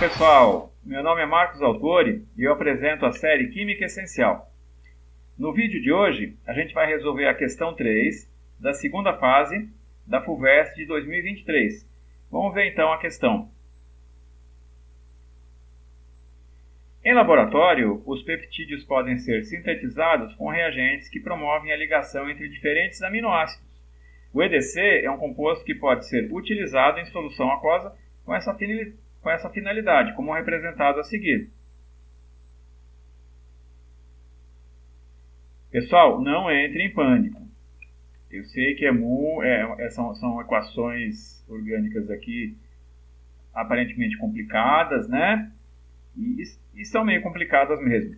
pessoal, meu nome é Marcos Autori e eu apresento a série Química Essencial. No vídeo de hoje, a gente vai resolver a questão 3 da segunda fase da FUVEST de 2023. Vamos ver então a questão. Em laboratório, os peptídeos podem ser sintetizados com reagentes que promovem a ligação entre diferentes aminoácidos. O EDC é um composto que pode ser utilizado em solução aquosa com essa finalidade, como representado a seguir. Pessoal, não entre em pânico. Eu sei que são equações orgânicas aqui aparentemente complicadas, né? E são meio complicadas mesmo.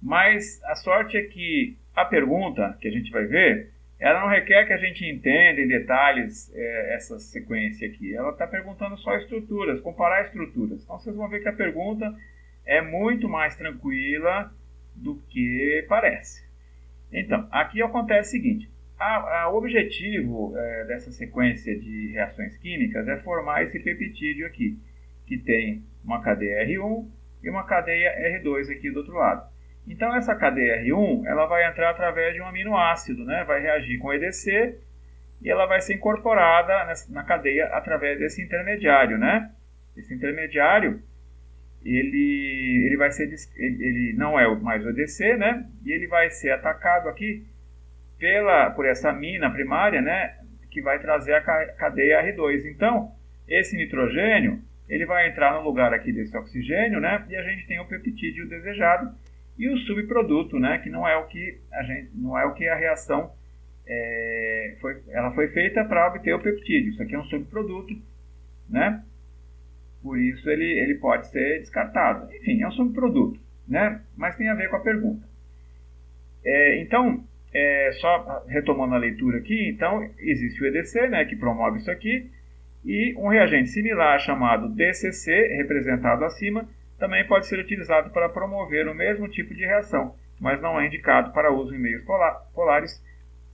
Mas a sorte é que a pergunta que a gente vai ver, ela não requer que a gente entenda em detalhes essa sequência aqui. Ela está perguntando só estruturas, comparar estruturas. Então vocês vão ver que a pergunta é muito mais tranquila do que parece. Então, aqui acontece o seguinte. O objetivo dessa sequência de reações químicas é formar esse peptídeo aqui, que tem uma cadeia R1 e uma cadeia R2 aqui do outro lado. Então essa cadeia R1 ela vai entrar através de um aminoácido, né? Vai reagir com ele e ela vai ser incorporada na cadeia através desse intermediário, né? Esse intermediário ele não é mais o EDC, né? E ele vai ser atacado aqui por essa amina primária, né? Que vai trazer a cadeia R2. Então esse nitrogênio ele vai entrar no lugar aqui desse oxigênio, né? E a gente tem o peptídeo desejado e o subproduto, né? Que não é o que a reação foi feita para obter o peptídeo. Isso aqui é um subproduto, né? Por isso ele pode ser descartado. Enfim, é um subproduto, né? Mas tem a ver com a pergunta. Só retomando a leitura aqui, então existe o EDC, né? Que promove isso aqui. E um reagente similar chamado DCC, representado acima, também pode ser utilizado para promover o mesmo tipo de reação, mas não é indicado para uso em meios polares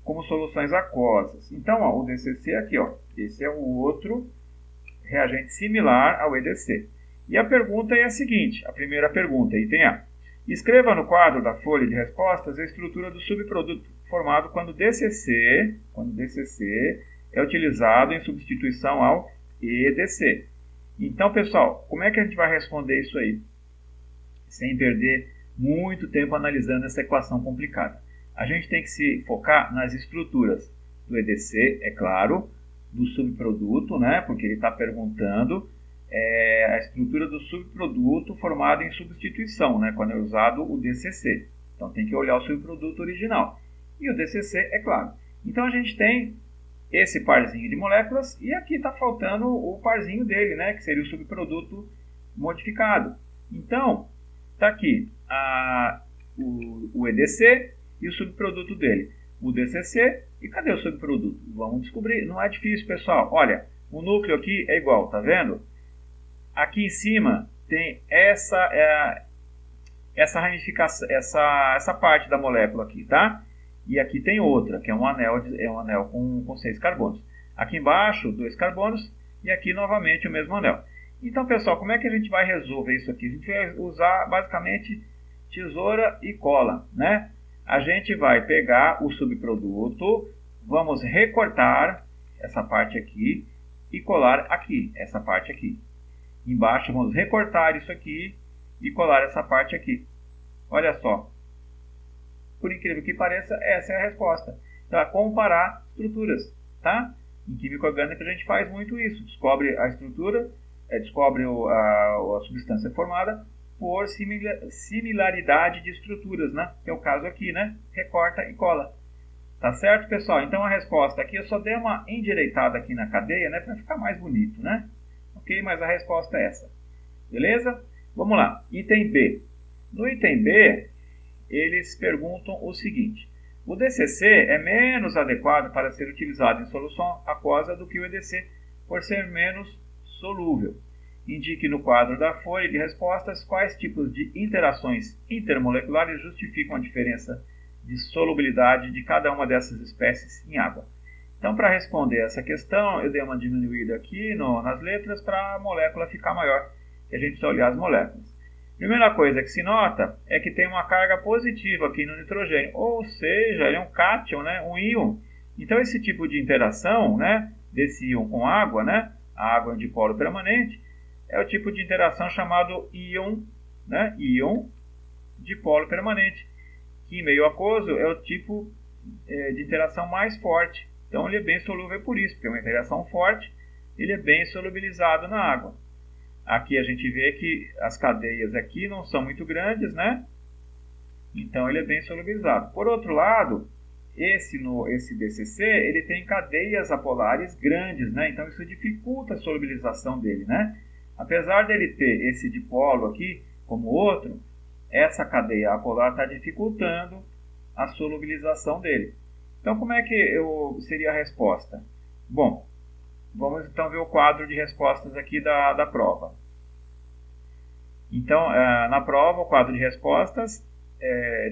como soluções aquosas. Então, o DCC aqui, esse é o outro reagente similar ao EDC. E a pergunta é a seguinte, a primeira pergunta, item A. Escreva no quadro da folha de respostas a estrutura do subproduto formado quando DCC é utilizado em substituição ao EDC. Então, pessoal, como é que a gente vai responder isso aí? Sem perder muito tempo analisando essa equação complicada. A gente tem que se focar nas estruturas do EDC, é claro, do subproduto, né? Porque ele está perguntando a estrutura do subproduto formado em substituição, né? Quando é usado o DCC. Então tem que olhar o subproduto original. E o DCC, é claro. Então a gente tem esse parzinho de moléculas, e aqui está faltando o parzinho dele, né, que seria o subproduto modificado. Então, está aqui o EDC e o subproduto dele. O DCC, e cadê o subproduto? Vamos descobrir, não é difícil, pessoal. Olha, o núcleo aqui é igual, tá vendo? Aqui em cima tem essa ramificação, essa parte da molécula aqui, tá? E aqui tem outra, que é um anel com 6 carbonos. Aqui embaixo, 2 carbonos. E aqui, novamente, o mesmo anel. Então, pessoal, como é que a gente vai resolver isso aqui? A gente vai usar, basicamente, tesoura e cola, né? A gente vai pegar o subproduto, vamos recortar essa parte aqui e colar aqui, essa parte aqui. Embaixo, vamos recortar isso aqui e colar essa parte aqui. Olha só. Por incrível que pareça, essa é a resposta. Então, é comparar estruturas, tá? Em química orgânica a gente faz muito isso. Descobre a estrutura, descobre a substância formada por similaridade de estruturas, né? Que é o caso aqui, né? Recorta e cola. Tá certo, pessoal? Então, a resposta aqui, eu só dei uma endireitada aqui na cadeia, né? Para ficar mais bonito, né? Ok? Mas a resposta é essa. Beleza? Vamos lá. Item B. No item B, eles perguntam o seguinte: o DCC é menos adequado para ser utilizado em solução aquosa do que o EDC, por ser menos solúvel. Indique no quadro da folha de respostas quais tipos de interações intermoleculares justificam a diferença de solubilidade de cada uma dessas espécies em água. Então, para responder essa questão, eu dei uma diminuída aqui nas letras para a molécula ficar maior. que a gente vai olhar as moléculas. Primeira coisa que se nota é que tem uma carga positiva aqui no nitrogênio, ou seja, ele é um cátion, né, um íon. Então esse tipo de interação, né, desse íon com água, né, a água é um dipolo permanente, é o tipo de interação chamado íon, né, íon dipolo permanente, que em meio aquoso é o tipo de interação mais forte. Então ele é bem solúvel por isso, porque é uma interação forte, ele é bem solubilizado na água. Aqui a gente vê que as cadeias aqui não são muito grandes, né? Então ele é bem solubilizado. Por outro lado, esse DCC, ele tem cadeias apolares grandes, né? Então isso dificulta a solubilização dele, né? Apesar dele ter esse dipolo aqui, como outro, essa cadeia apolar está dificultando a solubilização dele. Então como é que seria a resposta? Bom, vamos então ver o quadro de respostas aqui da prova. Então, na prova, o quadro de respostas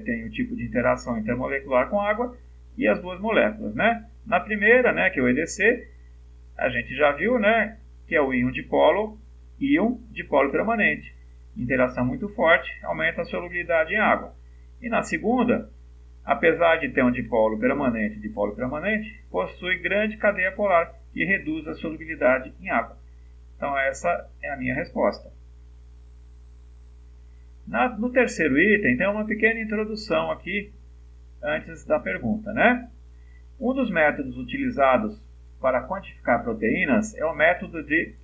tem o tipo de interação intermolecular com água e as duas moléculas, né? Na primeira, né, que é o EDC, a gente já viu, né, que é o íon dipolo permanente. Interação muito forte, aumenta a solubilidade em água. E na segunda, apesar de ter um dipolo permanente, possui grande cadeia polar que reduz a solubilidade em água. Então essa é a minha resposta. No terceiro item tem uma pequena introdução aqui antes da pergunta, né? Um dos métodos utilizados para quantificar proteínas é o método de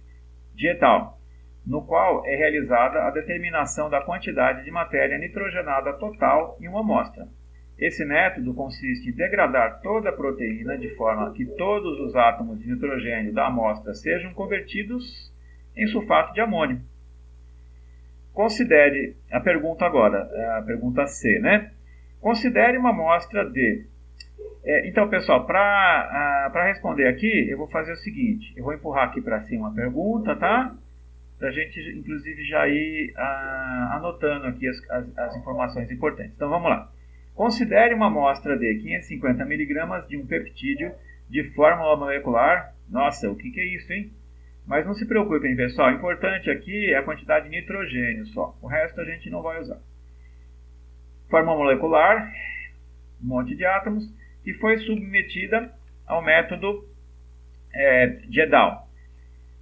Dietal, no qual é realizada a determinação da quantidade de matéria nitrogenada total em uma amostra. Esse método consiste em degradar toda a proteína de forma que todos os átomos de nitrogênio da amostra sejam convertidos em sulfato de amônio. Considere a pergunta agora, a pergunta C, né? Considere uma amostra de... Então, pessoal, para responder aqui, eu vou fazer o seguinte. Eu vou empurrar aqui para cima a pergunta, tá? Para a gente, inclusive, já ir anotando aqui as informações importantes. Então, vamos lá. Considere uma amostra de 550 mg de um peptídeo de fórmula molecular. Nossa, o que é isso, hein? Mas não se preocupem, pessoal. O importante aqui é a quantidade de nitrogênio só. O resto a gente não vai usar. Fórmula molecular, um monte de átomos, que foi submetida ao método Dietal.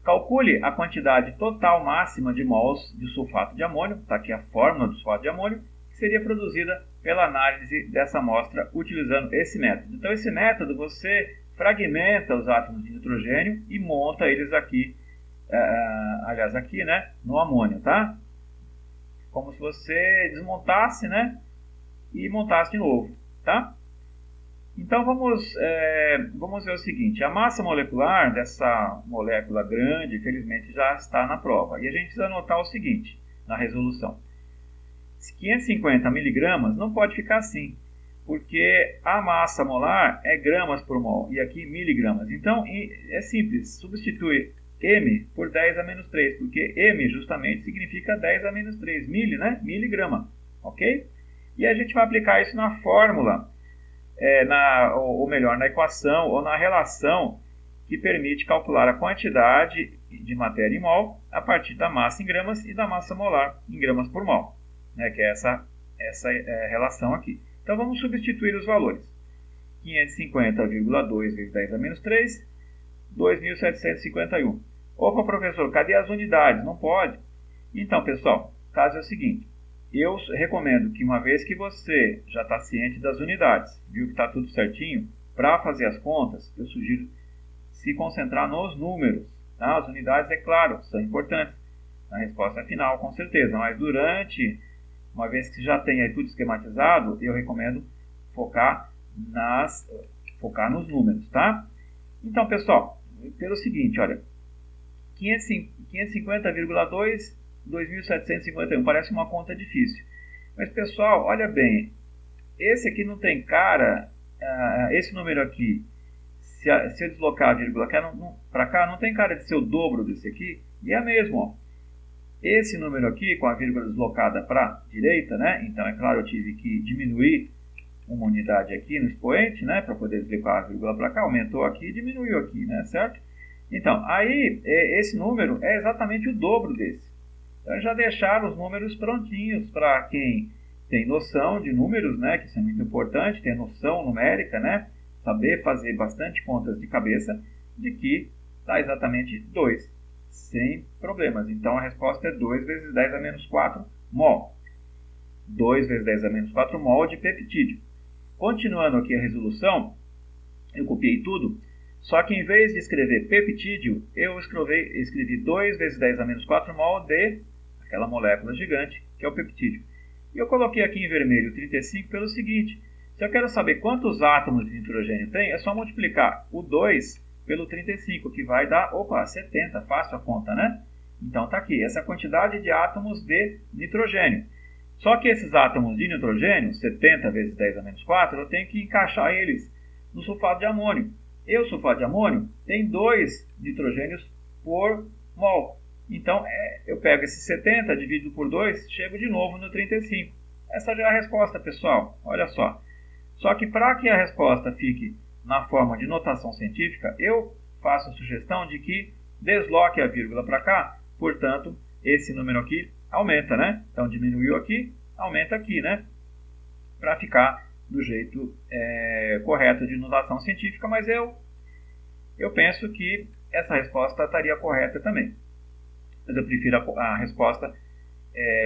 Calcule a quantidade total máxima de mols de sulfato de amônio. Está aqui a fórmula do sulfato de amônio, que seria produzida pela análise dessa amostra utilizando esse método. Então, esse método você fragmenta os átomos de nitrogênio e monta eles aqui, aliás, aqui, né, no amônio, tá? Como se você desmontasse, né, e montasse de novo, tá? Então, vamos ver o seguinte. A massa molecular dessa molécula grande, felizmente, já está na prova. E a gente precisa anotar o seguinte, na resolução. 550 miligramas não pode ficar assim, porque a massa molar é gramas por mol e aqui miligramas. Então é simples, substitui M por 10 a menos 3, porque M justamente significa 10 a menos 3, né? Miligrama, ok? E a gente vai aplicar isso na fórmula, ou melhor, na equação ou na relação que permite calcular a quantidade de matéria em mol a partir da massa em gramas e da massa molar em gramas por mol, né? Que é essa relação aqui. Então, vamos substituir os valores. 550,2 vezes 10 a menos 3, 2.751. Opa, professor, cadê as unidades? Não pode. Então, pessoal, o caso é o seguinte. Eu recomendo que, uma vez que você já está ciente das unidades, viu que está tudo certinho, para fazer as contas, eu sugiro se concentrar nos números. Tá? As unidades, é claro, são importantes. A resposta final, com certeza. Mas uma vez que já tem aí tudo esquematizado, eu recomendo focar nos números, tá? Então, pessoal, pelo seguinte, olha, 550,2, 2.751, parece uma conta difícil. Mas, pessoal, olha bem, esse aqui não tem cara, esse número aqui, se eu deslocar a vírgula para cá, não tem cara de ser o dobro desse aqui, e é mesmo, ó. Esse número aqui, com a vírgula deslocada para a direita, né? Então, é claro, eu tive que diminuir uma unidade aqui no expoente, né? Para poder deslocar a vírgula para cá. Aumentou aqui e diminuiu aqui, né? Certo? Então, aí, esse número é exatamente o dobro desse. Então, já deixar os números prontinhos para quem tem noção de números, né, que isso é muito importante, ter noção numérica, né, saber fazer bastante contas de cabeça, de que dá exatamente 2, sem problemas. Então, a resposta é 2 vezes 10 a menos 4 mol. 2 vezes 10 a menos 4 mol de peptídeo. Continuando aqui a resolução, eu copiei tudo, só que em vez de escrever peptídeo, eu escrevi 2 vezes 10 a menos 4 mol de aquela molécula gigante, que é o peptídeo. E eu coloquei aqui em vermelho 35 pelo seguinte: se eu quero saber quantos átomos de nitrogênio tem, é só multiplicar o 2 pelo 35, que vai dar, 70, fácil a conta, né? Então está aqui, essa é a quantidade de átomos de nitrogênio. Só que esses átomos de nitrogênio, 70 vezes 10 a menos 4, eu tenho que encaixar eles no sulfato de amônio. E o sulfato de amônio tem 2 nitrogênios por mol. Então, eu pego esse 70, dividido por 2, chego de novo no 35. Essa já é a resposta, pessoal. Olha só. Só que para que a resposta fique na forma de notação científica, eu faço a sugestão de que desloque a vírgula para cá. Portanto, esse número aqui aumenta, né? Então, diminuiu aqui, aumenta aqui, né? Para ficar do jeito correto de notação científica, mas eu penso que essa resposta estaria correta também. Mas eu prefiro a resposta,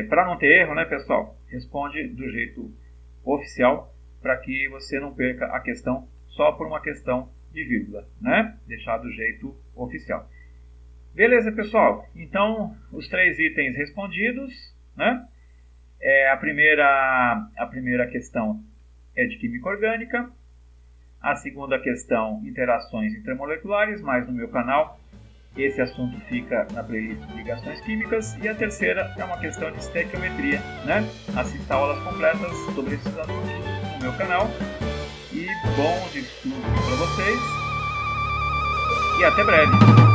para não ter erro, né, pessoal? Responde do jeito oficial, para que você não perca a questão só por uma questão de vírgula, né? Deixar do jeito oficial. Beleza, pessoal? Então, os 3 itens respondidos, né? A primeira questão é de química orgânica. A segunda questão, interações intermoleculares, mas no meu canal esse assunto fica na playlist de ligações químicas. E a terceira é uma questão de estequiometria, né? Assista aulas completas sobre esses assuntos no meu canal. E bons estudos para vocês. E até breve!